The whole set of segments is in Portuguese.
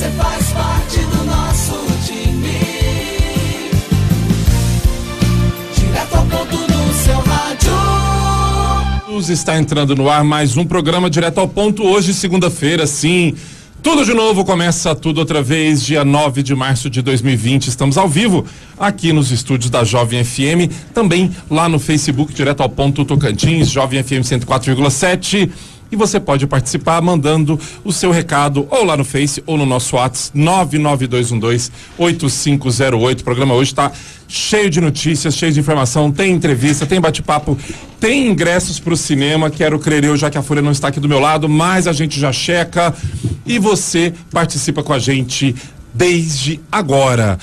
você faz parte do nosso time. Direto ao ponto no seu rádio. Está entrando no ar mais um programa Direto ao Ponto, hoje segunda-feira, sim. Tudo de novo, começa tudo outra vez, dia 9 de março de 2020. Estamos ao vivo aqui nos estúdios da Jovem FM, também lá no Facebook, Direto ao Ponto Tocantins, Jovem FM 104,7. E você pode participar mandando o seu recado ou lá no Face ou no nosso WhatsApp 99212-8508. O programa hoje está cheio de notícias, cheio de informação, tem entrevista, tem bate-papo, tem ingressos para o cinema, quero crer eu, já que a Folha não está aqui do meu lado, mas a gente já checa e você participa com a gente desde agora.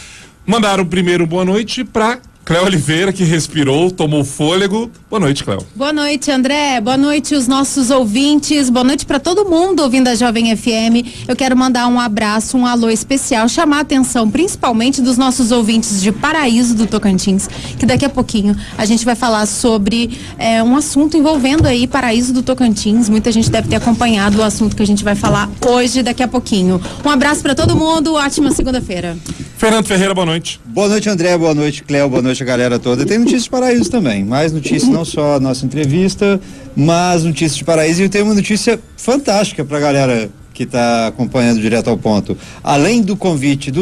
Mandaram primeiro boa noite para Cléo Oliveira, que respirou, tomou fôlego. Boa noite, Cléo. Boa noite, André. Boa noite, os nossos ouvintes. Boa noite para todo mundo ouvindo a Jovem FM. Eu quero mandar um abraço, um alô especial, chamar a atenção principalmente dos nossos ouvintes de Paraíso do Tocantins, que daqui a pouquinho a gente vai falar sobre um assunto envolvendo aí Paraíso do Tocantins. Muita gente deve ter acompanhado o assunto que a gente vai falar hoje, daqui a pouquinho. Um abraço para todo mundo, ótima segunda-feira. Fernando Ferreira, boa noite. Boa noite, André, boa noite, Cléo, boa noite a galera toda. Tem notícias de Paraíso também, mais notícias, não só a nossa entrevista, mas notícias de Paraíso, e eu tenho uma notícia fantástica pra galera que tá acompanhando Direto ao Ponto. Além dos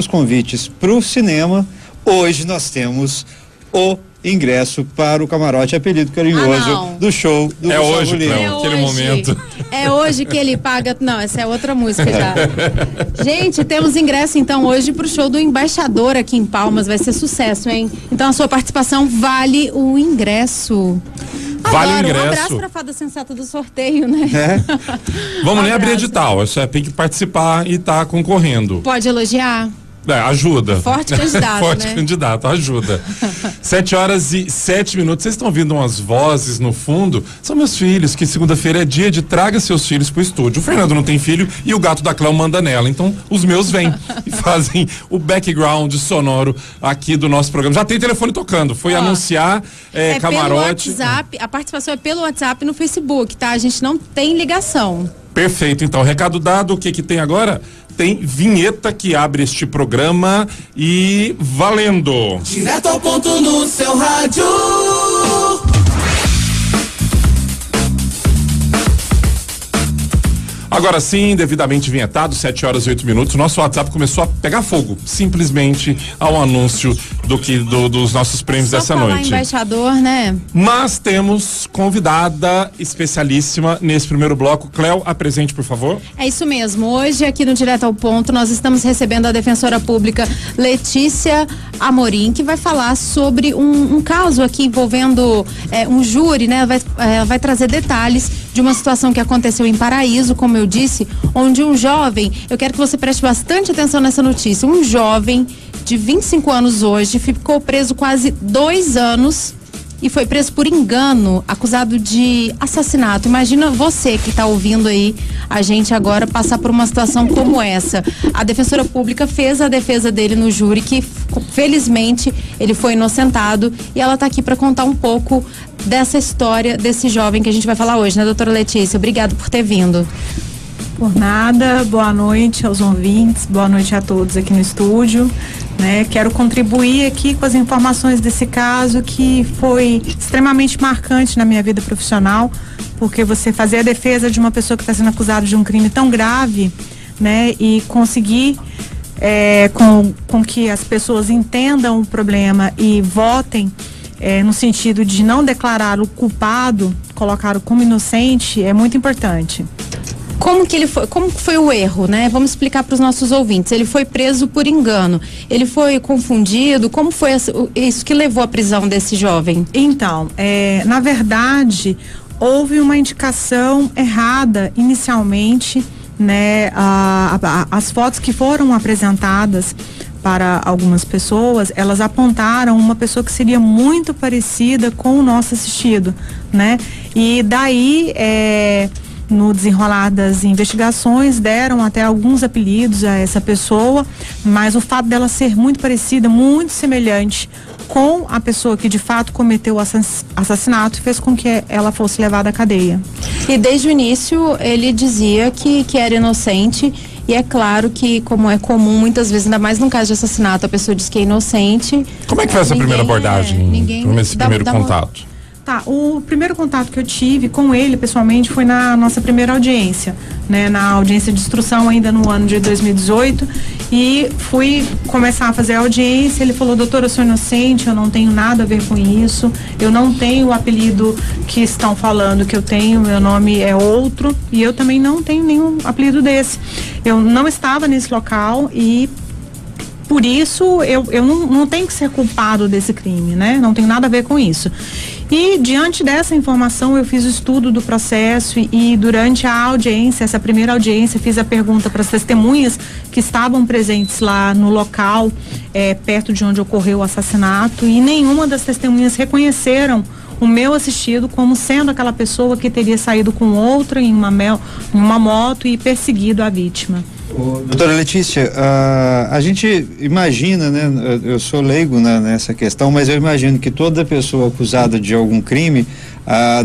convites pro cinema, hoje nós temos o ingresso para o camarote, apelido carinhoso do show do Gustavo hoje, Lima. Cléo, aquele momento. É hoje que ele paga. Não, essa é outra música já. Gente, temos ingresso então hoje pro show do Embaixador aqui em Palmas. Vai ser sucesso, hein? Então a sua participação vale o ingresso. Vale Agora, o ingresso. Um abraço pra fada sensata do sorteio, né? Vamos nem abrir edital, você tem que participar e tá concorrendo. Pode elogiar. Ajuda. Forte candidato, Forte né? candidato, ajuda. 7h07. Vocês estão ouvindo umas vozes no fundo? São meus filhos, que segunda-feira é dia de traga seus filhos pro estúdio. O Fernando não tem filho e o gato da Cléo manda nela. Então, os meus vêm e fazem o background sonoro aqui do nosso programa. Já tem telefone tocando. Foi anunciar camarote. Pelo WhatsApp, a participação é pelo WhatsApp e no Facebook, tá? A gente não tem ligação. Perfeito, então, recado dado, o que tem agora? Tem vinheta que abre este programa e valendo! Direto ao ponto no seu rádio. Agora sim, devidamente vinhetado, 7h08. Nosso WhatsApp começou a pegar fogo, simplesmente ao anúncio dos nossos prêmios dessa noite. Embaixador, né? Mas temos convidada especialíssima nesse primeiro bloco. Cléo, apresente, por favor. É isso mesmo. Hoje, aqui no Direto ao Ponto, nós estamos recebendo a defensora pública Letícia Amorim, que vai falar sobre um caso aqui envolvendo um júri, né? Vai trazer detalhes de uma situação que aconteceu em Paraíso, como eu disse, onde um jovem, eu quero que você preste bastante atenção nessa notícia, um jovem de 25 anos hoje ficou preso quase 2 anos e foi preso por engano, acusado de assassinato. Imagina você que está ouvindo aí a gente agora passar por uma situação como essa. A defensora pública fez a defesa dele no júri, que felizmente ele foi inocentado, e ela está aqui para contar um pouco dessa história desse jovem que a gente vai falar hoje, né, doutora Letícia? Obrigada por ter vindo. Por nada, boa noite aos ouvintes, boa noite a todos aqui no estúdio, né? Quero contribuir aqui com as informações desse caso que foi extremamente marcante na minha vida profissional, porque você fazer a defesa de uma pessoa que está sendo acusada de um crime tão grave, né? E conseguir com que as pessoas entendam o problema e votem no sentido de não declarar o culpado, colocar o como inocente, é muito importante. Como foi o erro, né? Vamos explicar para os nossos ouvintes. Ele foi preso por engano. Ele foi confundido. Como foi isso que levou à prisão desse jovem? Então, na verdade, houve uma indicação errada inicialmente, né? As fotos que foram apresentadas para algumas pessoas, elas apontaram uma pessoa que seria muito parecida com o nosso assistido, né? E daí, no desenrolar das investigações, deram até alguns apelidos a essa pessoa, mas o fato dela ser muito parecida, muito semelhante com a pessoa que de fato cometeu o assassinato, fez com que ela fosse levada à cadeia. E desde o início ele dizia que era inocente E é claro que, como é comum, muitas vezes, ainda mais num caso de assassinato, a pessoa diz que é inocente. Como é que foi essa primeira abordagem? Esse primeiro contato? Tá, o primeiro contato que eu tive com ele, pessoalmente, foi na nossa primeira audiência, né? Na audiência de instrução ainda no ano de 2018, e fui começar a fazer a audiência. Ele falou: doutora, eu sou inocente, eu não tenho nada a ver com isso, eu não tenho o apelido que estão falando que eu tenho, meu nome é outro, e eu também não tenho nenhum apelido desse. Eu não estava nesse local e por isso eu não tenho que ser culpado desse crime, né? Não tem nada a ver com isso. E diante dessa informação eu fiz o estudo do processo e durante a audiência, essa primeira audiência, fiz a pergunta para as testemunhas que estavam presentes lá no local, perto de onde ocorreu o assassinato, e nenhuma das testemunhas reconheceram o meu assistido como sendo aquela pessoa que teria saído com outra em uma moto e perseguido a vítima. Doutora Letícia, a gente imagina, né, eu sou leigo nessa questão, mas eu imagino que toda pessoa acusada de algum crime, a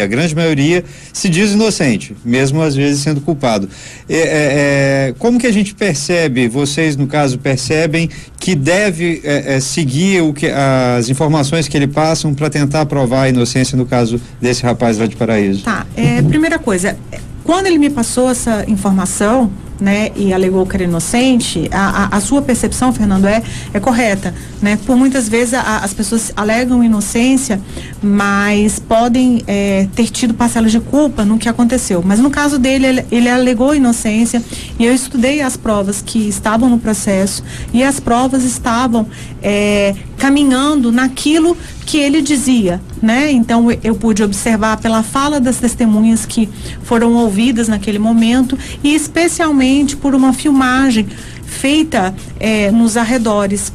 grande maioria se diz inocente, mesmo às vezes sendo culpado. Como que a gente percebe, vocês no caso percebem que deve seguir as informações que ele passam para tentar provar a inocência no caso desse rapaz lá de Paraíso? Tá, primeira coisa, quando ele me passou essa informação, né, e alegou que era inocente, a sua percepção, Fernando, é correta, né? Por muitas vezes as pessoas alegam inocência, mas podem ter tido parcelas de culpa no que aconteceu. Mas no caso dele, ele alegou inocência, e eu estudei as provas que estavam no processo, e as provas estavam caminhando naquilo que ele dizia, né? Então eu pude observar pela fala das testemunhas que foram ouvidas naquele momento, e especialmente por uma filmagem feita nos arredores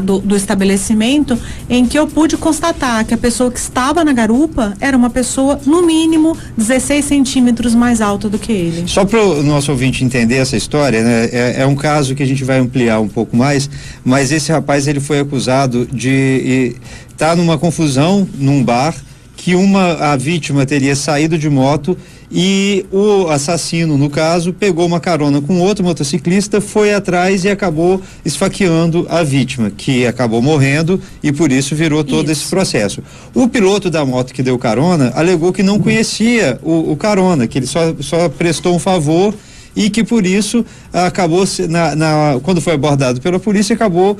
do estabelecimento, em que eu pude constatar que a pessoa que estava na garupa era uma pessoa no mínimo 16 centímetros mais alta do que ele. Só para o nosso ouvinte entender essa história, né? É um caso que a gente vai ampliar um pouco mais, mas esse rapaz, ele foi acusado de estar numa confusão num bar, que a vítima teria saído de moto e o assassino, no caso, pegou uma carona com outro motociclista, foi atrás e acabou esfaqueando a vítima, que acabou morrendo, e por isso virou todo esse processo. O piloto da moto que deu carona alegou que não conhecia o carona, que ele só prestou um favor, e que por isso acabou, quando foi abordado pela polícia, acabou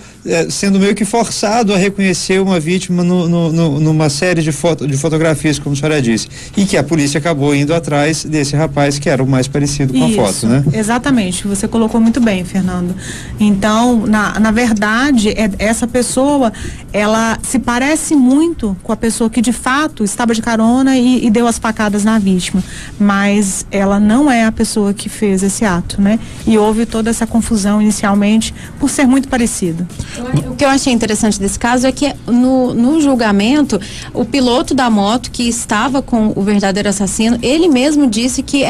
sendo meio que forçado a reconhecer uma vítima numa série de fotografias, como a senhora disse, e que a polícia acabou indo atrás desse rapaz que era o mais parecido com a foto, né? Exatamente, você colocou muito bem, Fernando. Então, na verdade, essa pessoa, ela se parece muito com a pessoa que de fato estava de carona e deu as facadas na vítima, mas ela não é a pessoa que fez esse ato, né? E houve toda essa confusão inicialmente por ser muito parecido. O que eu achei interessante desse caso é que no julgamento, o piloto da moto que estava com o verdadeiro assassino, ele mesmo disse que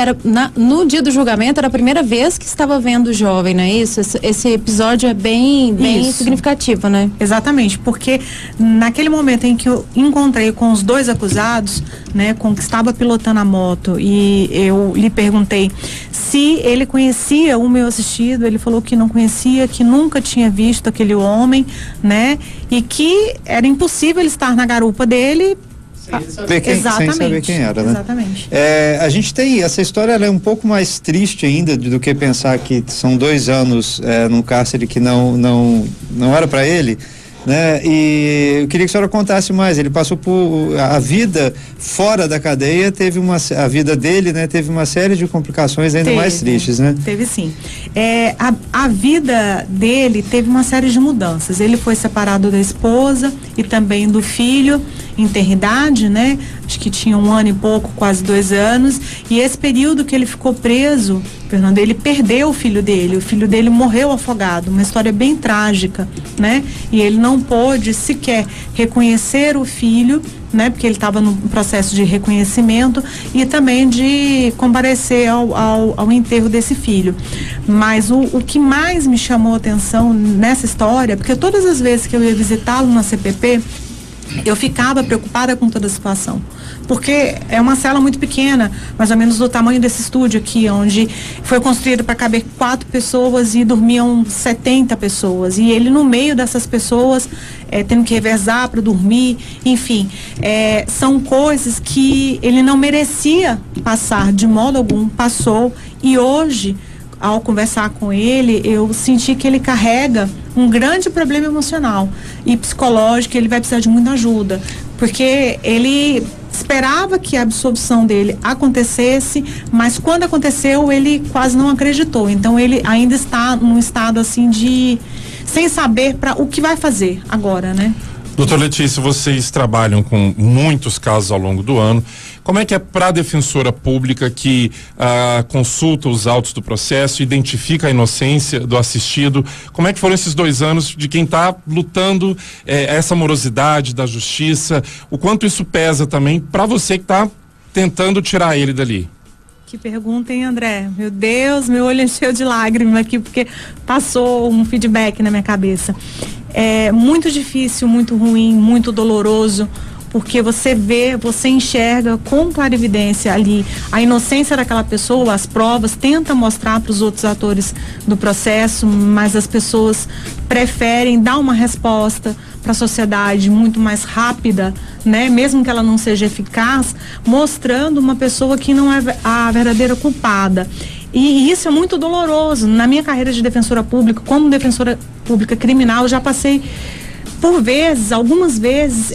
no dia do julgamento era a primeira vez que estava vendo o jovem, não é isso? Esse episódio é bem significativo, né? Exatamente, porque naquele momento em que eu encontrei com os dois acusados, né, com o que estava pilotando a moto, e eu lhe perguntei se ele conhecia o meu assistido, ele falou que não conhecia, que nunca tinha visto aquele homem, né? E que era impossível ele estar na garupa dele sem saber quem era, né? Exatamente. A gente tem, essa história, ela é um pouco mais triste ainda do que pensar que são 2 anos num cárcere que não era para ele, né? E eu queria que a senhora contasse mais. Ele passou por a vida fora da cadeia, a vida dele, né, teve uma série de complicações ainda mais tristes, né? Teve sim. A vida dele teve uma série de mudanças. Ele foi separado da esposa e também do filho em tenridade, né? Acho que tinha 1 ano e pouco, quase 2 anos, e esse período que ele ficou preso, Fernando, ele perdeu o filho dele morreu afogado, uma história bem trágica, né? E ele não pôde sequer reconhecer o filho, né? Porque ele estava no processo de reconhecimento e também de comparecer ao enterro desse filho. Mas o que mais me chamou a atenção nessa história, porque todas as vezes que eu ia visitá-lo na CPP, eu ficava preocupada com toda a situação, porque é uma cela muito pequena, mais ou menos do tamanho desse estúdio aqui, onde foi construído para caber 4 pessoas e dormiam 70 pessoas, e ele no meio dessas pessoas tendo que revezar para dormir, enfim, são coisas que ele não merecia passar de modo algum, passou, e hoje, ao conversar com ele, eu senti que ele carrega um grande problema emocional e psicológico, ele vai precisar de muita ajuda, porque ele esperava que a absorção dele acontecesse, mas quando aconteceu, ele quase não acreditou. Então, ele ainda está num estado assim de sem saber para o que vai fazer agora, né? Doutor Letícia, vocês trabalham com muitos casos ao longo do ano. Como é que é para a defensora pública que consulta os autos do processo, identifica a inocência do assistido? Como é que foram esses 2 anos de quem está lutando essa morosidade da justiça? O quanto isso pesa também para você que está tentando tirar ele dali? Que pergunta, hein, André? Meu Deus, meu olho encheu de lágrimas aqui, porque passou um feedback na minha cabeça. É muito difícil, muito ruim, muito doloroso, porque você vê, você enxerga com clarividência ali a inocência daquela pessoa, as provas, tenta mostrar para os outros atores do processo, mas as pessoas preferem dar uma resposta para a sociedade muito mais rápida, né? Mesmo que ela não seja eficaz, mostrando uma pessoa que não é a verdadeira culpada. E isso é muito doloroso. Na minha carreira de defensora pública, como defensora pública criminal, eu já passei por vezes, algumas vezes,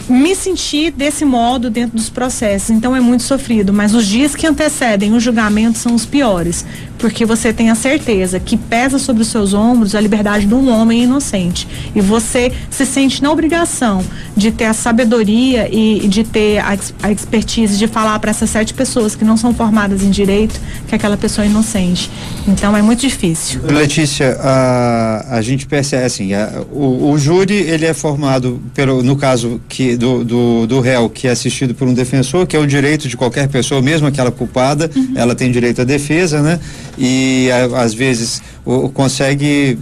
me senti desse modo dentro dos processos. Então é muito sofrido, mas os dias que antecedem o julgamento são os piores, porque você tem a certeza que pesa sobre os seus ombros a liberdade de um homem inocente, e você se sente na obrigação de ter a sabedoria e de ter a expertise de falar para essas 7 pessoas que não são formadas em direito que aquela pessoa é inocente. Então é muito difícil. Letícia, a gente percebe assim, o júri ele é formado no caso do réu, que é assistido por um defensor, que é o direito de qualquer pessoa, mesmo aquela culpada, ela tem direito à defesa, né? E às vezes consegue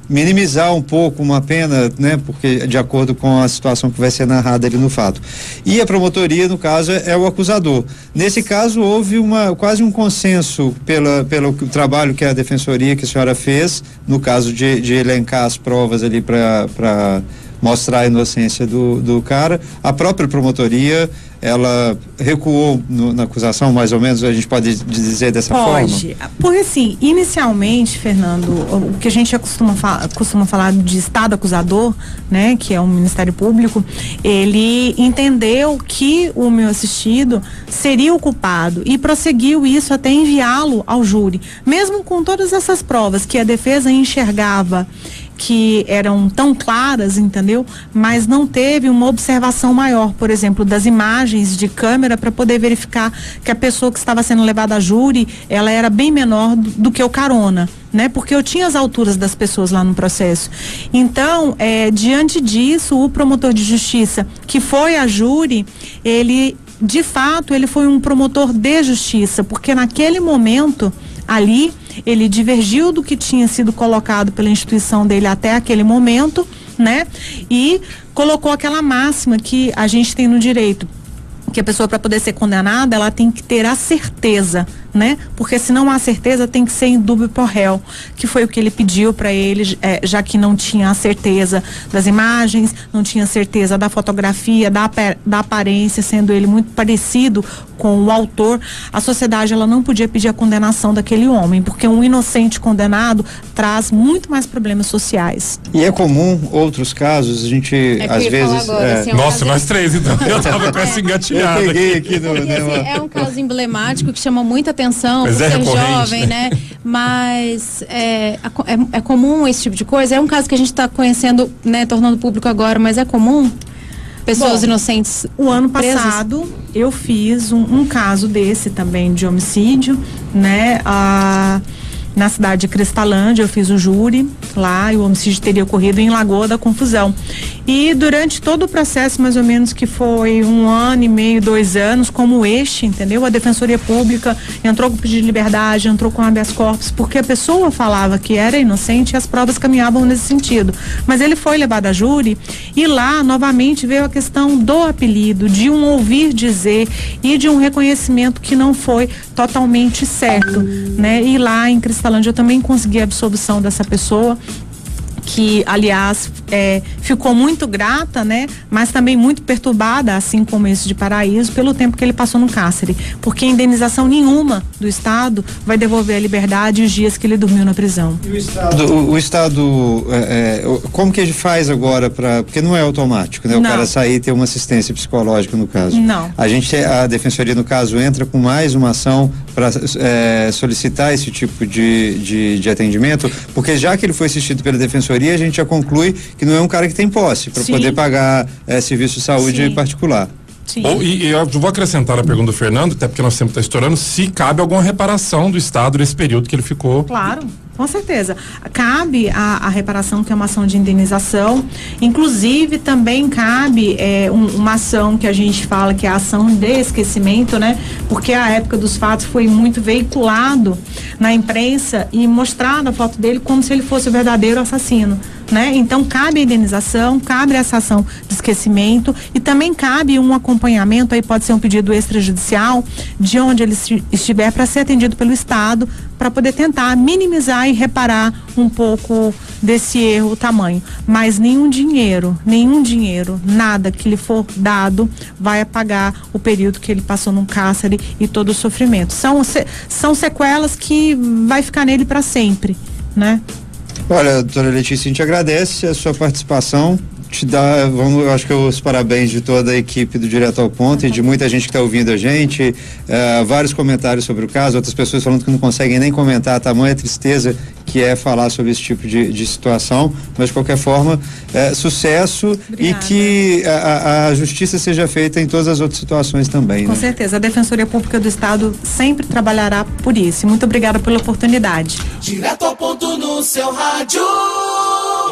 minimizar um pouco uma pena, né? Porque de acordo com a situação que vai ser narrada ali no fato. E a promotoria, no caso, é o acusador. Nesse caso, houve quase um consenso pelo trabalho que a defensoria, que a senhora fez, no caso de elencar as provas ali para mostrar a inocência do cara. A própria promotoria, ela recuou na acusação, mais ou menos, a gente pode dizer dessa forma? Pode, porque assim, inicialmente, Fernando, o que a gente costuma falar de Estado acusador, né, que é o Ministério Público, ele entendeu que o meu assistido seria o culpado e prosseguiu isso até enviá-lo ao júri, mesmo com todas essas provas que a defesa enxergava que eram tão claras, entendeu? Mas não teve uma observação maior, por exemplo, das imagens de câmera para poder verificar que a pessoa que estava sendo levada a júri, ela era bem menor do que o carona, né? Porque eu tinha as alturas das pessoas lá no processo. Então, diante disso, o promotor de justiça que foi a júri, ele, de fato, ele foi um promotor de justiça, porque naquele momento ali, ele divergiu do que tinha sido colocado pela instituição dele até aquele momento, né? E colocou aquela máxima que a gente tem no direito, que a pessoa, para poder ser condenada, ela tem que ter a certeza, né? Porque se não há certeza, tem que ser em dúbio pro réu, que foi o que ele pediu para ele, já que não tinha a certeza das imagens, não tinha certeza da fotografia, da aparência, sendo ele muito parecido com o autor. A sociedade, ela não podia pedir a condenação daquele homem, porque um inocente condenado traz muito mais problemas sociais. E é comum outros casos, a gente às vezes agora, assim, nossa, nós 3 então. Eu tava com essa engatilhada. Eu peguei aqui no assim, é um caso emblemático que chama muita atenção, mas por é ser recorrente, jovem, né? Mas é comum esse tipo de coisa. É um caso que a gente está conhecendo, né, tornando público agora, mas é comum pessoas inocentes. O ano presas? passado eu fiz um caso desse também de homicídio, né? Na cidade de Cristalândia, eu fiz o júri. lá, e o homicídio teria ocorrido em Lagoa da Confusão. E durante todo o processo, mais ou menos que foi 1 ano e meio, 2 anos, como este, entendeu? A Defensoria Pública entrou com pedido de liberdade, entrou com habeas corpus, porque a pessoa falava que era inocente e as provas caminhavam nesse sentido. Mas ele foi levado a júri e lá, novamente, veio a questão do apelido, de um ouvir dizer e de um reconhecimento que não foi totalmente certo, né? E lá em Cristalândia eu também consegui a absolvição dessa pessoa, que aliás ficou muito grata, né, mas também muito perturbada, assim como esse de Paraíso, pelo tempo que ele passou no cárcere, porque indenização nenhuma do Estado vai devolver a liberdade e os dias que ele dormiu na prisão. E o Estado como que ele faz agora porque não é automático, né? O cara sair e ter uma assistência psicológica no caso. Não. A Defensoria no caso entra com mais uma ação para solicitar esse tipo de atendimento, porque já que ele foi assistido pela Defensoria, a gente já conclui que não é um cara que tem posse para poder pagar serviço de saúde particular. Sim. E eu vou acrescentar a pergunta do Fernando, até porque nosso tempo está estourando, se cabe alguma reparação do Estado nesse período que ele ficou. Claro, com certeza. Cabe a reparação, que é uma ação de indenização. Inclusive, também cabe uma ação que a gente fala que é a ação de esquecimento, né? Porque a época dos fatos foi muito veiculado na imprensa e mostrada a foto dele como se ele fosse o verdadeiro assassino, né? Então cabe a indenização, cabe essa ação de esquecimento e também cabe um acompanhamento, aí pode ser um pedido extrajudicial de onde ele estiver, para ser atendido pelo Estado, para poder tentar minimizar e reparar um pouco desse erro tamanho. Mas nenhum dinheiro, nada que lhe for dado vai apagar o período que ele passou no cárcere e todo o sofrimento. São sequelas que vai ficar nele para sempre, né? Olha, doutora Letícia, a gente agradece a sua participação, acho que os parabéns de toda a equipe do Direto ao Ponto e de muita gente que está ouvindo a gente, vários comentários sobre o caso, outras pessoas falando que não conseguem nem comentar a tamanha tristeza que é falar sobre esse tipo de situação, mas de qualquer forma, sucesso. Obrigada. E que a justiça seja feita em todas as outras situações também. Com certeza, a Defensoria Pública do Estado sempre trabalhará por isso. Muito obrigada pela oportunidade. Direto ao ponto no seu rádio.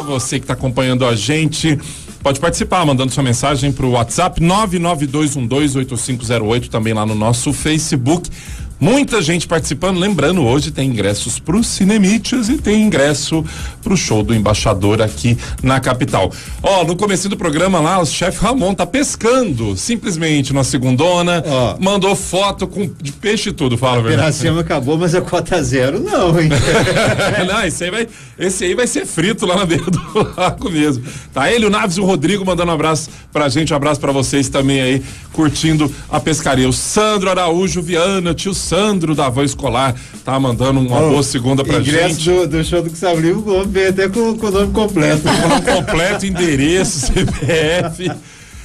Você que está acompanhando a gente, pode participar mandando sua mensagem para o WhatsApp 992128508, também lá no nosso Facebook. Muita gente participando, lembrando, hoje tem ingressos para o Cinemítias e tem ingresso para o show do Embaixador aqui na capital. No começo do programa lá, o chefe Ramon tá pescando, simplesmente, na segundona, mandou foto de peixe e tudo, fala, verdade. A Piracema acabou, mas a cota zero não, hein? Não, esse aí vai ser frito lá na beira do lago mesmo. Tá ele, o Naves e o Rodrigo mandando um abraço pra gente, um abraço pra vocês também aí, curtindo a pescaria. O Sandro Araújo Viana, tio Sandro da Van Escolar, tá mandando uma boa segunda pra gente. Do show do Gustavo Lima, o homem até com o nome completo. Com o nome completo, endereço, CPF.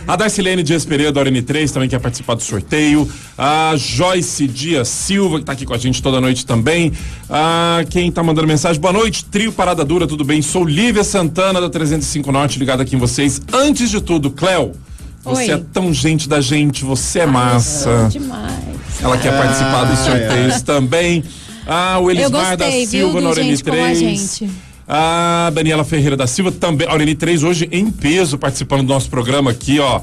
A Darcilene Dias Pereira, da Oreni 3, também quer participar do sorteio. A Joyce Dias Silva, que tá aqui com a gente toda noite também. Quem tá mandando mensagem? Boa noite, trio Parada Dura, tudo bem? Sou Lívia Santana, da 305 Norte, ligada aqui em vocês. Antes de tudo, Cléo, você é tão gente da gente, você é massa. Demais. Ela quer participar dos sorteios também. O Elismar da Silva, na Oreni 3. A Daniela Ferreira da Silva também, a Oreni 3 hoje em peso participando do nosso programa aqui, a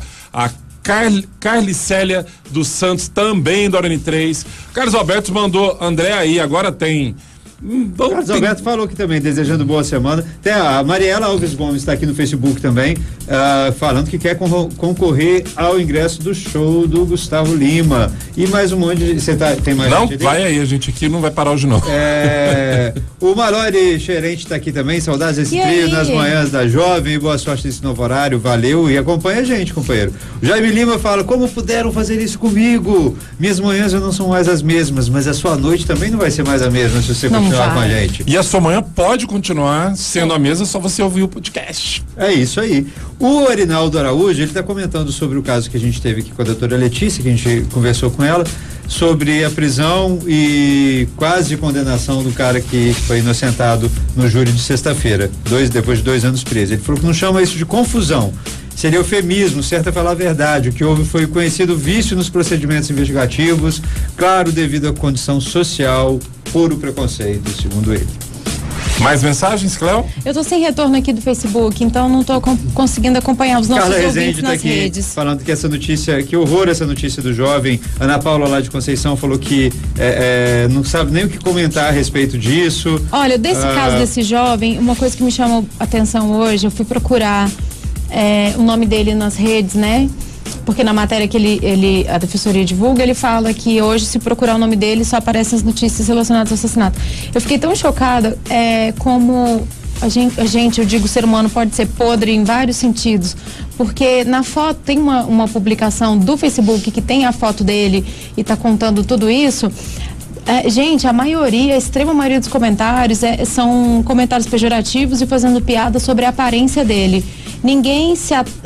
Carlicélia dos Santos também da Oreni 3. Carlos Alberto mandou, André aí, agora tem Carlos Alberto falou aqui também, desejando boa semana. Tem a Mariela Alves Gomes está aqui no Facebook também, falando que quer concorrer ao ingresso do show do Gustavo Lima. E mais um monte de. Você tem mais gente? Não, vai aí, a gente aqui não vai parar hoje não. O Malori Xerente está aqui também, saudades desse trio nas manhãs da Jovem, boa sorte nesse novo horário, valeu e acompanha a gente, companheiro. O Jaime Lima fala, como puderam fazer isso comigo? Minhas manhãs não são mais as mesmas, mas a sua noite também não vai ser mais a mesma se você continuar com a gente. E a sua manhã pode continuar sendo a mesma, só você ouvir o podcast. É isso aí. O Arinaldo Araújo, ele está comentando sobre o caso que a gente teve aqui com a doutora Letícia, que a gente conversou com ela, sobre a prisão e quase condenação do cara que foi inocentado no júri de sexta-feira, depois de 2 anos preso. Ele falou que não chama isso de confusão. Seria eufemismo, certo é falar a verdade. O que houve foi conhecido vício nos procedimentos investigativos, claro, devido à condição social, puro preconceito, segundo ele. Mais mensagens, Cléo? Eu tô sem retorno aqui do Facebook, então não tô conseguindo acompanhar os nossos Carla ouvintes Rezende tá nas aqui redes. falando que essa notícia, que horror essa notícia do jovem. Ana Paula lá de Conceição falou que não sabe nem o que comentar a respeito disso. Olha, desse caso desse jovem, uma coisa que me chamou a atenção hoje, eu fui procurar o nome dele nas redes, né? Porque na matéria que a defensoria divulga, ele fala que hoje, se procurar o nome dele, só aparecem as notícias relacionadas ao assassinato. Eu fiquei tão chocada como a gente, eu digo, o ser humano pode ser podre em vários sentidos, porque na foto tem uma publicação do Facebook que tem a foto dele e está contando tudo isso. Gente, a extrema maioria dos comentários são comentários pejorativos e fazendo piada sobre a aparência dele. Ninguém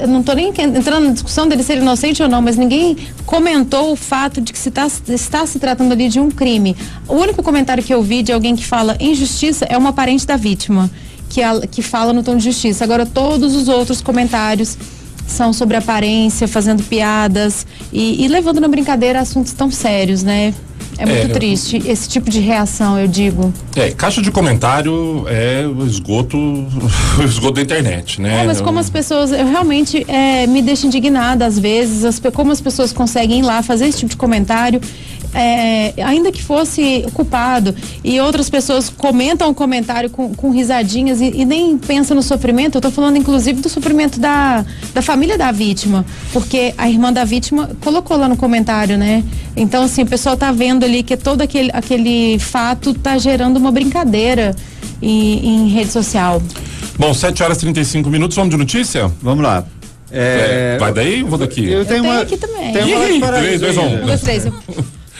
não estou nem entrando na discussão dele ser inocente ou não, mas ninguém comentou o fato de que está se tratando ali de um crime. O único comentário que eu vi de alguém que fala em justiça é uma parente da vítima, que fala no tom de justiça. Agora, todos os outros comentários são sobre aparência, fazendo piadas e levando na brincadeira assuntos tão sérios, né? É muito triste esse tipo de reação, eu digo. Caixa de comentário é o esgoto da internet, né? Mas como as pessoas, eu realmente me deixo indignada às vezes, como as pessoas conseguem ir lá fazer esse tipo de comentário, ainda que fosse culpado, e outras pessoas comentam o comentário com risadinhas e nem pensam no sofrimento. Eu tô falando inclusive do sofrimento da família da vítima, porque a irmã da vítima colocou lá no comentário, né? Então, assim, o pessoal tá vendo ali que todo aquele fato tá gerando uma brincadeira em rede social. Bom, 7h35, vamos de notícia? Vamos lá. Vai daí ou vou daqui? Eu tenho uma aqui também. Tem uma lá de Paraíso. 3, 2, 1. 1, 2, 3.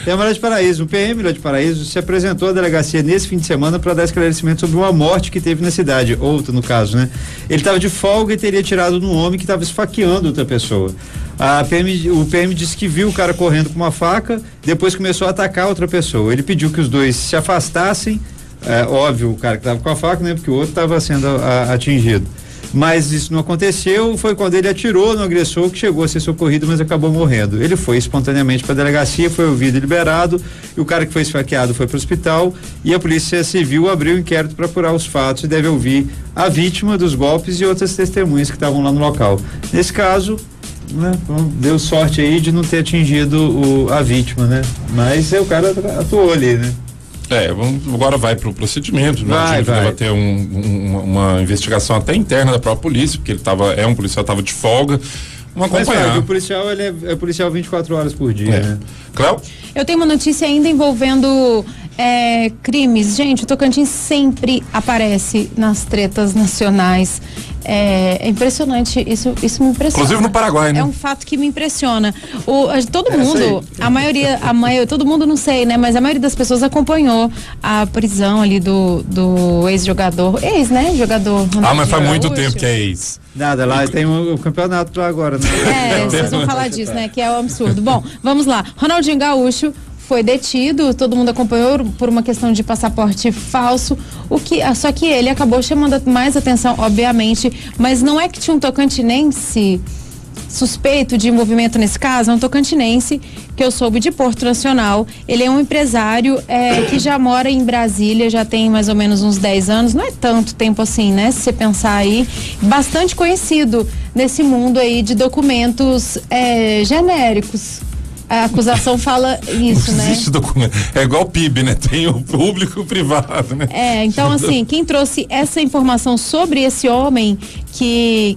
Tem uma lá de Paraíso. O PM lá de Paraíso se apresentou à delegacia nesse fim de semana para dar esclarecimento sobre uma morte que teve na cidade, outra no caso, né? Ele estava de folga e teria tirado num homem que estava esfaqueando outra pessoa. O PM disse que viu o cara correndo com uma faca, depois começou a atacar outra pessoa. Ele pediu que os dois se afastassem, óbvio, o cara que estava com a faca, né? Porque o outro estava sendo atingido. Mas isso não aconteceu, foi quando ele atirou no agressor que chegou a ser socorrido, mas acabou morrendo. Ele foi espontaneamente para a delegacia, foi ouvido e liberado, e o cara que foi esfaqueado foi para o hospital, e a Polícia Civil abriu um inquérito para apurar os fatos e deve ouvir a vítima dos golpes e outras testemunhas que estavam lá no local. Nesse caso, né, deu sorte aí de não ter atingido a vítima, né? Mas o cara atuou ali, né? Agora vai para o procedimento, né? Vai ter uma investigação até interna da própria polícia, porque ele um policial, estava de folga. Vamos acompanhar. Mas, o policial, ele é policial 24 horas por dia, né? Cléo? Eu tenho uma notícia ainda envolvendo crimes. Gente, o Tocantins sempre aparece nas tretas nacionais. É impressionante, isso me impressiona. Inclusive no Paraguai, né? É um fato que me impressiona. Todo mundo, a maioria, todo mundo não sei, né? Mas a maioria das pessoas acompanhou a prisão ali do ex-jogador, né? Jogador. Mas faz muito tempo que é ex. Nada, lá tem o campeonato lá agora, né? Vocês vão falar disso, né? Que é um absurdo. Bom, vamos lá. Ronaldinho Gaúcho foi detido, todo mundo acompanhou por uma questão de passaporte falso, só que ele acabou chamando mais atenção, obviamente, mas não é que tinha um tocantinense suspeito de envolvimento nesse caso, é um tocantinense que eu soube de Porto Nacional. Ele é um empresário que já mora em Brasília, já tem mais ou menos uns 10 anos, não é tanto tempo assim, né? Se você pensar aí, bastante conhecido nesse mundo aí de documentos genéricos. A acusação fala isso, né? Existe documento. É igual o PIB, né? Tem o público e o privado, né? Então assim, quem trouxe essa informação sobre esse homem que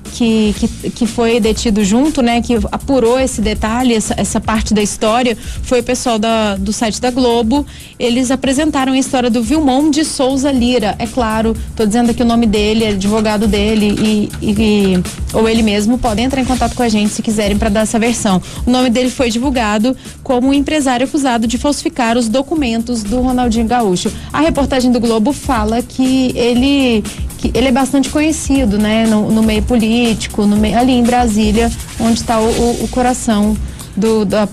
foi detido junto, né? Que apurou esse detalhe, essa parte da história, foi o pessoal do site da Globo. Eles apresentaram a história do Vilmon de Souza Lira. É claro, tô dizendo aqui o nome dele, advogado dele ou ele mesmo podem entrar em contato com a gente se quiserem para dar essa versão. O nome dele foi divulgado como um empresário acusado de falsificar os documentos do Ronaldinho Gaúcho. A reportagem do Globo fala que ele é bastante conhecido, né, no meio político, ali em Brasília, onde está o coração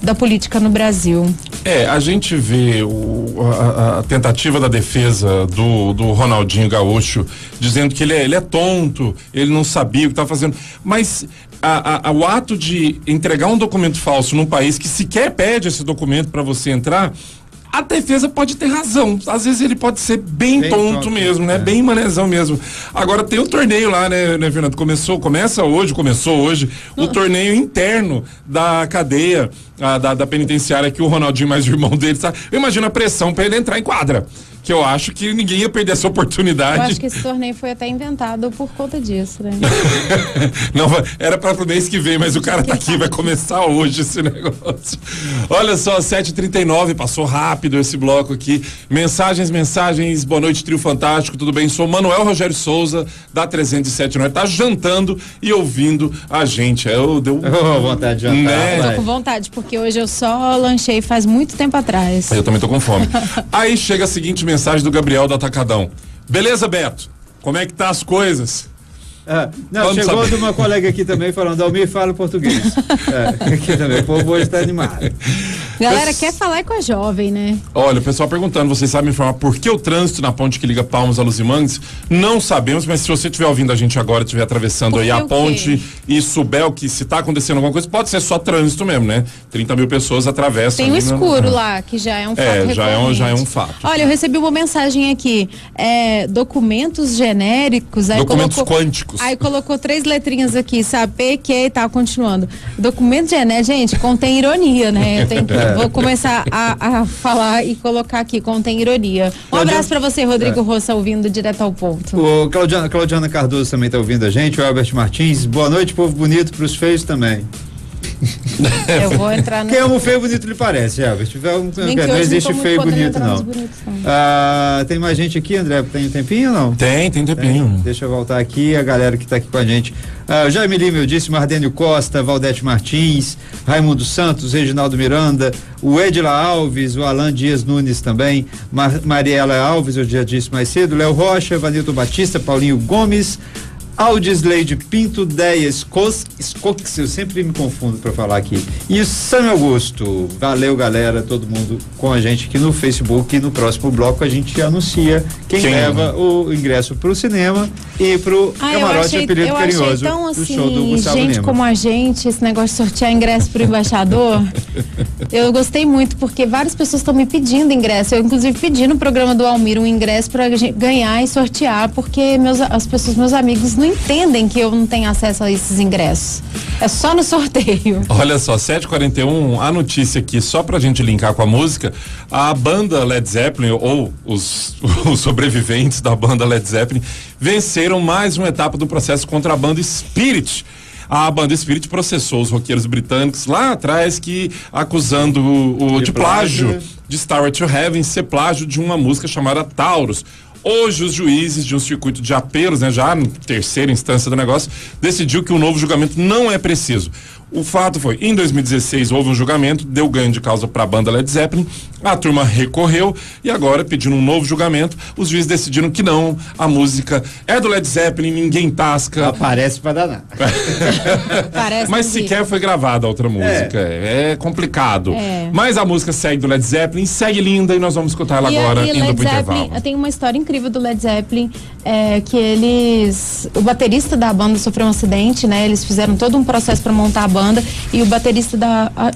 da política no Brasil. A gente vê a tentativa da defesa do Ronaldinho Gaúcho dizendo que ele é tonto, ele não sabia o que estava fazendo, mas o ato de entregar um documento falso num país que sequer pede esse documento para você entrar, A defesa pode ter razão. Às vezes ele pode ser bem tonto mesmo, né? Bem manezão mesmo. Agora tem o torneio lá, né, Fernando? Começou hoje o torneio interno da cadeia da penitenciária que o Ronaldinho mais o irmão dele, sabe? Eu imagino a pressão pra ele entrar em quadra. Que eu acho que ninguém ia perder essa oportunidade. Eu acho que esse torneio foi até inventado por conta disso, né? Não, era para o mês que vem, mas o cara tá aqui, vai começar hoje esse negócio. Olha só, 7h39, passou rápido esse bloco aqui. Mensagens, boa noite, trio fantástico, tudo bem? Sou Manuel Rogério Souza, da 307 Norte, tá jantando e ouvindo a gente. Deu vontade de jantar. Né? Eu tô com vontade, porque hoje eu só lanchei faz muito tempo atrás. Eu também tô com fome. Aí chega a seguinte mensagem do Gabriel do Atacadão. Beleza, Beto? Como é que tá as coisas? Chegou de uma colega aqui também falando, Almir fala português. Aqui também, o povo hoje tá animado. Galera, quer falar com a jovem, né? Olha, o pessoal perguntando, vocês sabem informar por que o trânsito na ponte que liga Palmas a Luzimangues? Não sabemos, mas se você estiver ouvindo a gente agora, estiver atravessando aí a ponte e souber que se tá acontecendo alguma coisa, pode ser só trânsito mesmo, né? 30 mil pessoas atravessam. Tem um escuro lá, que já é um fato recorrente. Já é um fato. Olha, eu recebi uma mensagem aqui, documentos genéricos. Aí documentos quânticos. Aí colocou 3 letrinhas aqui, sabe? PQ e tal, continuando. Documento genérico, gente, contém ironia, né? Vou começar a falar e colocar aqui, contém ironia. Um abraço pra você, Rodrigo Roça, ouvindo direto ao ponto. O Claudiana Cardoso também tá ouvindo a gente, o Albert Martins, boa noite, povo bonito, pros feios também. Eu vou entrar no... Quem ama o feio bonito lhe parece, Albert. Não existe feio bonito, não. Tem mais gente aqui, André? Tem um tempinho ou não? Tem tempinho. Deixa eu voltar aqui, a galera que tá aqui com a gente. O Jaime Lima, eu disse, Mardênio Costa, Valdete Martins, Raimundo Santos, Reginaldo Miranda, o Edila Alves, o Alan Dias Nunes também, Mariela Alves, eu já disse mais cedo, Léo Rocha, Vanilton Batista, Paulinho Gomes, Aldisleide Pinto, Deia Skox, eu sempre me confundo para falar aqui. E o Sami Augusto. Valeu, galera, todo mundo com a gente aqui no Facebook. E no próximo bloco a gente anuncia quem leva o ingresso pro cinema e pro camarote Apelido Carinhoso. Tão do assim, show do Gustavo gente Lima. como a gente, esse negócio de sortear ingresso pro embaixador. Eu gostei muito, porque várias pessoas estão me pedindo ingresso. Eu, inclusive, pedi no programa do Almir um ingresso para ganhar e sortear, porque meus amigos não entendem que eu não tenho acesso a esses ingressos. É só no sorteio. Olha só, 7h41, a notícia aqui, só pra gente linkar com a música, a banda Led Zeppelin, ou os sobreviventes da banda Led Zeppelin, venceram mais uma etapa do processo contra a banda Spirit. A banda Spirit processou os roqueiros britânicos lá atrás, acusando de plágio de Stairway to Heaven ser plágio de uma música chamada Taurus. Hoje, os juízes de um circuito de apelos, né, já na terceira instância do negócio, decidiu que o novo julgamento não é preciso. O fato foi, em 2016 houve um julgamento, deu ganho de causa para a banda Led Zeppelin, a turma recorreu e agora, pedindo um novo julgamento, os juízes decidiram que não, a música é do Led Zeppelin, ninguém tasca. Aparece para danar. Mas sequer foi gravada a outra música, é complicado. Mas a música segue do Led Zeppelin, segue linda e nós vamos escutar ela agora, indo pro intervalo. Tem uma história incrível do Led Zeppelin, que o baterista da banda sofreu um acidente, né? Eles fizeram todo um processo para montar a banda e o baterista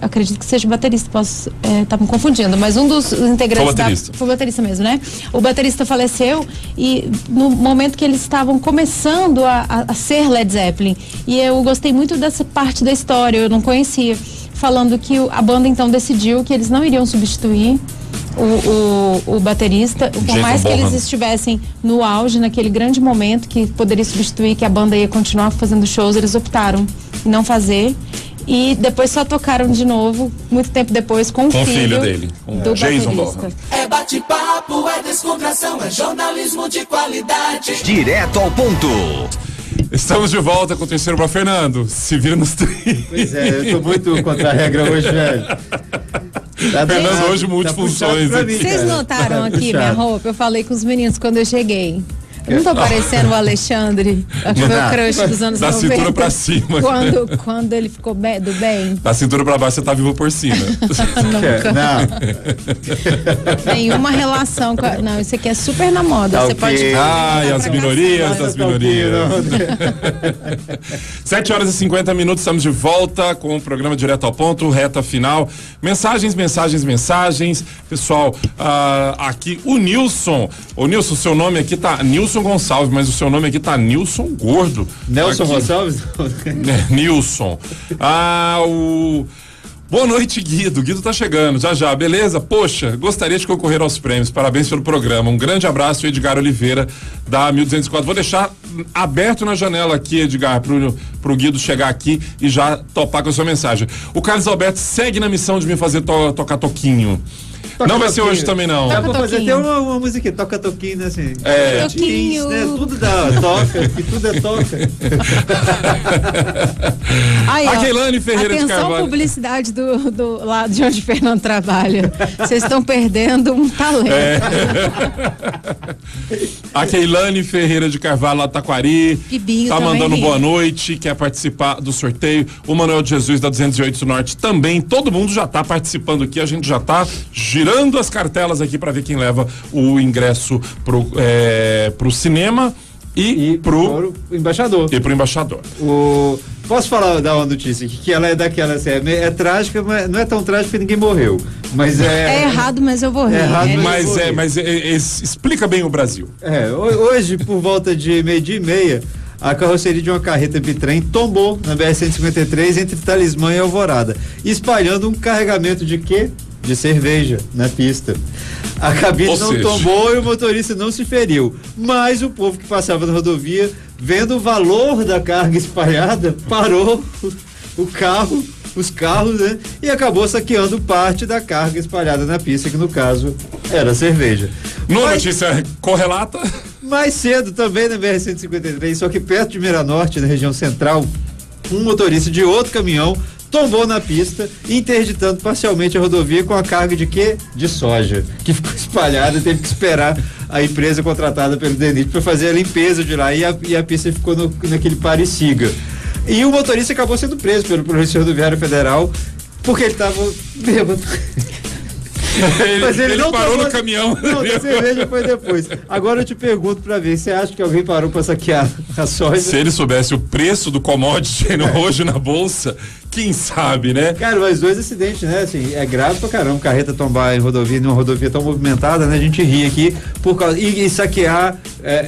acredito que seja o baterista, posso estar me confundindo, mas um dos integrantes foi o baterista mesmo, né? O baterista faleceu e no momento que eles estavam começando a ser Led Zeppelin, e eu gostei muito dessa parte da história, eu não conhecia, falando que a banda então decidiu que eles não iriam substituir o baterista, por mais que eles estivessem no auge, naquele grande momento que poderia substituir, que a banda ia continuar fazendo shows, eles optaram em não fazer e depois só tocaram de novo, muito tempo depois, com o filho dele, do Jason baterista. Bonham. É bate-papo, é descontração, é jornalismo de qualidade. Direto ao ponto. Estamos de volta com o terceiro bloco. Fernando, se vira nos trilhos. Pois eu tô muito contra a regra hoje, velho. Fernando hoje multifunções. Vocês notaram aqui minha roupa? Eu falei com os meninos quando eu cheguei. Eu não tô parecendo o Alexandre, acho que foi o crush dos anos 90. Da cintura pra cima. Quando ele ficou do bem. Da cintura pra baixo você tá vivo por cima. Nunca. Não. Nenhuma relação com não, isso aqui é super na moda. Tá Você ok. pode. Ai, as minorias das minorias. 7h50, estamos de volta com o programa Direto ao Ponto, reta final. Mensagens. Pessoal, aqui o Nilson. Ô Nilson, seu nome aqui tá Nilson Gonçalves, mas o seu nome aqui tá Nilson Gordo. Nelson aqui. Gonçalves? Nilson. Boa noite, Guido. Guido tá chegando, já, beleza? Poxa, gostaria de concorrer aos prêmios. Parabéns pelo programa. Um grande abraço, Edgar Oliveira, da 1204. Vou deixar aberto na janela aqui, Edgar, pro Guido chegar aqui e já topar com a sua mensagem. O Carlos Alberto segue na missão de me fazer tocar toquinho. Não vai ser hoje também, não. Dá pra fazer até uma musiquinha, toca toquinho, né, assim. Toquinho. Né, tudo dá, toca, que tudo é toca. Aí, A Keilane Ferreira de Carvalho. Carvalho. Publicidade do lado de onde o Fernando trabalha. Vocês estão perdendo um talento. A Keilane Ferreira de Carvalho, lá Taquari. Pibinho tá também mandando ri. boa noite, quer participar do sorteio. O Manuel de Jesus, da 208 Norte, também. Todo mundo já tá participando aqui, a gente já tá girando as cartelas aqui para ver quem leva o ingresso pro cinema e pro embaixador. E pro embaixador. Posso dar uma notícia que ela é daquela assim, é trágica, mas não é tão trágica porque ninguém morreu. Mas é errado, mas eu vou rir. Mas explica bem o Brasil. Hoje, por volta de 12:30, a carroceria de uma carreta bitrem tombou na BR-153 entre Talismã e Alvorada, espalhando um carregamento de quê? De cerveja na pista. A cabine tombou e o motorista não se feriu, mas o povo que passava na rodovia, vendo o valor da carga espalhada, parou os carros, né? E acabou saqueando parte da carga espalhada na pista, que no caso era cerveja. Notícia correlata? Mais cedo também na BR-153, só que perto de Miranorte, na região central, um motorista de outro caminhão tombou na pista, interditando parcialmente a rodovia com a carga de quê? De soja, que ficou espalhada, teve que esperar a empresa contratada pelo DENIT para fazer a limpeza de lá e a pista ficou naquele pare-siga. E o motorista acabou sendo preso pelo Polícia Rodoviária Federal porque ele estava bêbado. Mas ele não parou no caminhão. Não, a cerveja foi depois. Agora eu te pergunto pra ver, você acha que alguém parou pra saquear a soja? Se ele soubesse o preço do commodity hoje na bolsa, quem sabe, né? Cara, mas 2 acidentes, né? Assim, é grave pra caramba, carreta tombar em rodovia, numa rodovia tão movimentada, né? A gente ri aqui por causa, e saquear,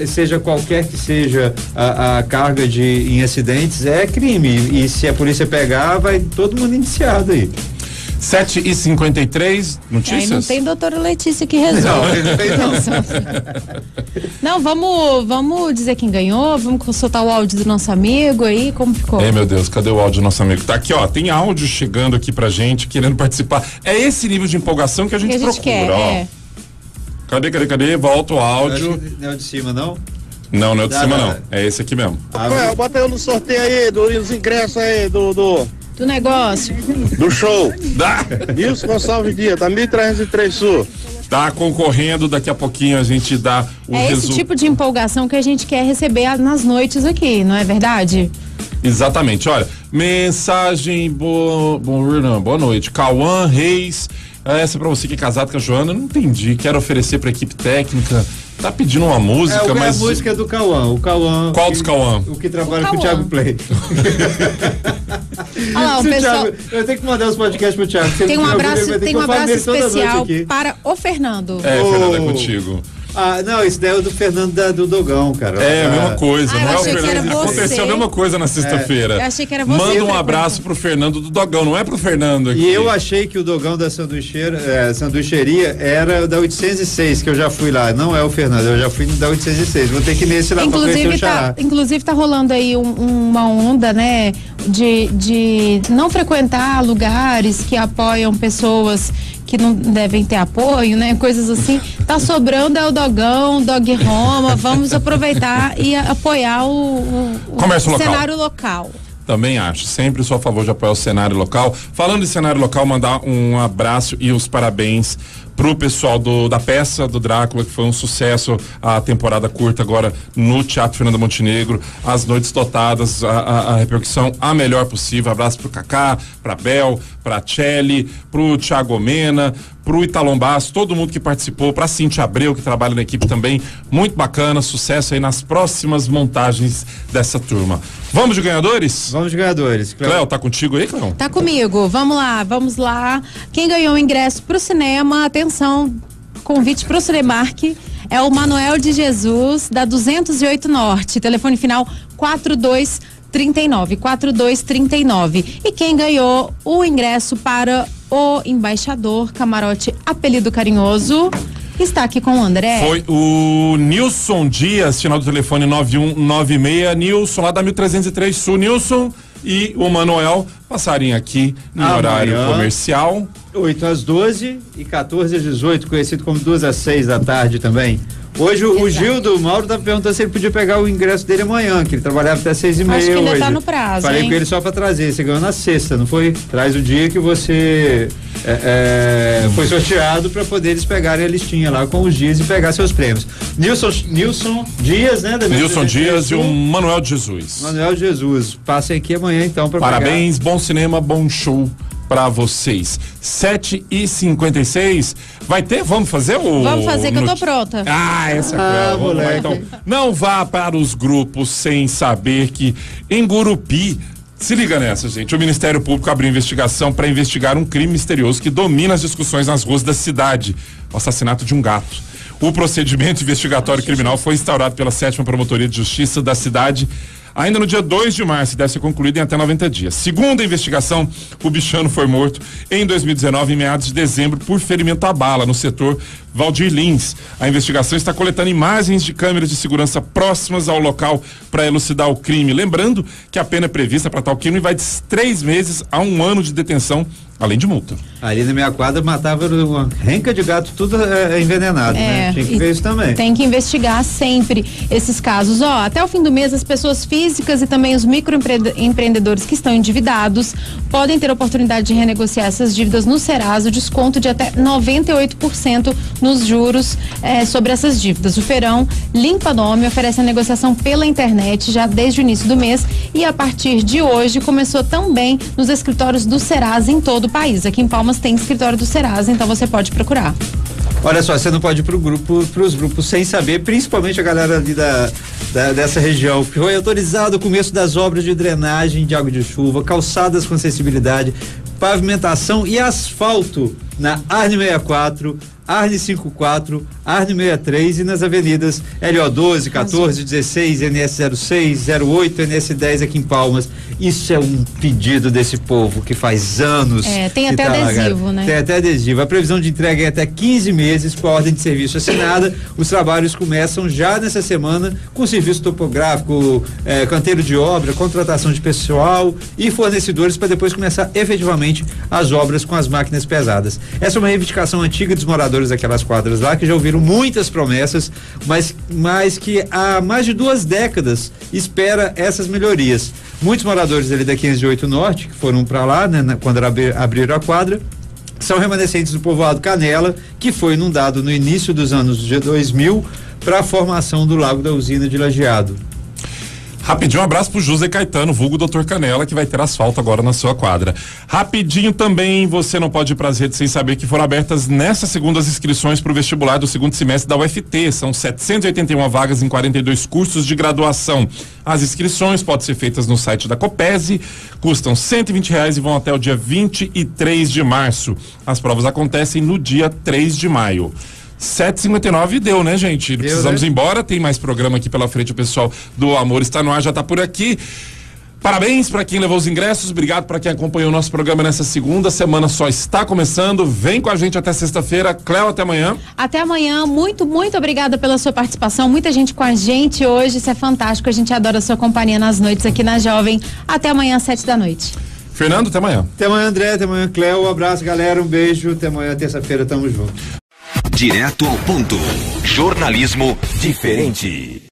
seja qualquer que seja a carga em acidentes, é crime. E se a polícia pegar, vai todo mundo indiciado aí. 7h53, notícias? Não tem doutora Letícia que resolve. Não, vamos dizer quem ganhou, vamos soltar o áudio do nosso amigo aí, como ficou? Meu Deus, cadê o áudio do nosso amigo? Tá aqui, ó, tem áudio chegando aqui pra gente, querendo participar. É esse nível de empolgação que a gente procura, quer, ó. Cadê? Volta o áudio. Não é o de cima, não? Não é o de cima, não. É esse aqui mesmo. Bota eu no sorteio aí, dos ingressos aí, do negócio. Do show. Dá. Nilson Gonçalves Dias, da 1303 Sul. Tá concorrendo, daqui a pouquinho a gente dá o esse tipo de empolgação que a gente quer receber nas noites aqui, não é verdade? Exatamente, olha, mensagem boa noite, Cauã Reis, essa é pra você que é casado com a Joana, não entendi, quero oferecer pra equipe técnica, tá pedindo uma música, mas... A música é do Cauã, Qual dos Cauã? O que trabalha com o Thiago Play. Olha lá, o pessoal... Eu tenho que mandar os podcasts pro Thiago. Tem um abraço especial para o Fernando. Fernando, é contigo. Não, isso daí é o do Fernando do Dogão, cara. É a mesma coisa, não é o Fernando. Aconteceu a mesma coisa na sexta-feira. Eu achei que era você. Manda um abraço pro Fernando do Dogão, não é pro Fernando aqui. E eu achei que o Dogão da sanduicheria era da 806, que eu já fui lá. Não é o Fernando, eu já fui da 806. Vou ter que ir nesse lá pra conhecer o xará. Inclusive tá rolando aí uma onda, né, de não frequentar lugares que apoiam pessoas que não devem ter apoio, né? Coisas assim. Tá sobrando é o Dogão, Dog Roma. Vamos aproveitar e apoiar o comércio local. Cenário local. Também acho. Sempre sou a favor de apoiar o cenário local. Falando de cenário local, mandar um abraço e os parabéns pro pessoal da peça do Drácula, que foi um sucesso, a temporada curta agora no Teatro Fernando Montenegro, as noites dotadas, a repercussão a melhor possível. Abraço pro Kaká, pra Bel, pra Tchelle, pro Thiago Mena, pro Italon Basso, todo mundo que participou, pra Cintia Abreu, que trabalha na equipe também, muito bacana, sucesso aí nas próximas montagens dessa turma. Vamos de ganhadores? Vamos de ganhadores. Cléo, tá contigo aí, Cléo? Tá comigo, vamos lá. Quem ganhou o ingresso pro cinema, atenção, convite pro Cinemark, é o Manuel de Jesus, da 208 Norte, telefone final 4239. E quem ganhou o ingresso para o Embaixador Camarote Apelido Carinhoso está aqui com o André. Foi o Nilson Dias, final do telefone 9196, Nilson lá da 1303 Sul. Nilson e o Manuel passarem aqui no horário comercial. 8 às 12 e 14 às 18, conhecido como 2 às 6 da tarde também. Hoje o Gil do Mauro tá perguntando se ele podia pegar o ingresso dele amanhã, que ele trabalhava até 6h30 Acho que ainda hoje. tá no prazo, Falei hein? com ele só pra trazer, você ganhou na sexta, não foi? Traz o dia que você foi sorteado pra poder eles pegarem a listinha lá com os dias e pegar seus prêmios. Nilson Dias, né? Nilson Dias e o Manuel de Jesus. Manuel de Jesus, passem aqui amanhã então pra Parabéns, bom cinema, bom show pra vocês. 7h56. Vai ter? Vamos fazer o. Vamos fazer que eu tô pronta. Essa é a Vamos lá, então. Não vá para os grupos sem saber que em Gurupi. Se liga nessa, gente. O Ministério Público abriu investigação para investigar um crime misterioso que domina as discussões nas ruas da cidade: o assassinato de um gato. O procedimento investigatório criminal foi instaurado pela 7ª Promotoria de Justiça da cidade ainda no dia 2 de março e deve ser concluído em até 90 dias. Segundo a investigação, o bichano foi morto em 2019, em meados de dezembro, por ferimento à bala no setor Valdir Lins. A investigação está coletando imagens de câmeras de segurança próximas ao local para elucidar o crime. Lembrando que a pena prevista para tal crime vai de 3 meses a 1 ano de detenção, além de multa. Ali na minha quadra matava uma renca de gato, tudo envenenado, né? Tinha que ver isso também. Tem que investigar sempre esses casos. Até o fim do mês, as pessoas físicas e também os microempreendedores que estão endividados podem ter a oportunidade de renegociar essas dívidas no Serasa, o desconto de até 98% nos juros sobre essas dívidas. O Feirão Limpa Nome oferece a negociação pela internet já desde o início do mês e a partir de hoje começou também nos escritórios do Serasa em todo o país. Aqui em Palmas tem escritório do Serasa, então você pode procurar. Olha só, você não pode ir pros grupos sem saber, principalmente a galera ali dessa região. Foi autorizado o começo das obras de drenagem de água de chuva, calçadas com acessibilidade, pavimentação e asfalto na Arne 64, Arne 54, Arne 63 e nas avenidas LO12, 14, 16, NS 06, 08, NS 10 aqui em Palmas. Isso é um pedido desse povo que faz anos. Tem até adesivo, né? Tem até adesivo. A previsão de entrega é até 15 meses com a ordem de serviço assinada. Os trabalhos começam já nessa semana com serviço topográfico, canteiro de obra, contratação de pessoal e fornecedores para depois começar efetivamente as obras com as máquinas pesadas. Essa é uma reivindicação antiga dos moradores daquelas quadras lá, que já ouviram muitas promessas, mas que há mais de 2 décadas espera essas melhorias. Muitos moradores ali da 508 Norte, que foram para lá, né, quando abriram a quadra, são remanescentes do povoado Canela, que foi inundado no início dos anos de 2000 para a formação do Lago da Usina de Lajeado. Rapidinho, um abraço pro José Caetano, vulgo Dr. Canela, que vai ter asfalto agora na sua quadra. Rapidinho também, você não pode ir pras redes sem saber que foram abertas nessa segunda as inscrições para o vestibular do segundo semestre da UFT. São 781 vagas em 42 cursos de graduação. As inscrições podem ser feitas no site da Copese, custam R$120 e vão até o dia 23 de março. As provas acontecem no dia 3 de maio. 7h59 deu, né, gente? Precisamos ir embora, tem mais programa aqui pela frente, o pessoal do Amor está no ar, já está por aqui. Parabéns para quem levou os ingressos, obrigado para quem acompanhou o nosso programa nessa segunda semana, só está começando, vem com a gente até sexta-feira. Cléo, até amanhã. Até amanhã, muito obrigada pela sua participação, muita gente com a gente hoje, isso é fantástico, a gente adora a sua companhia nas noites aqui na Jovem. Até amanhã às 7 da noite. Fernando, até amanhã. Até amanhã, André, até amanhã, Cléo, um abraço, galera, um beijo, até amanhã, terça-feira, tamo junto. Direto ao ponto. Jornalismo diferente.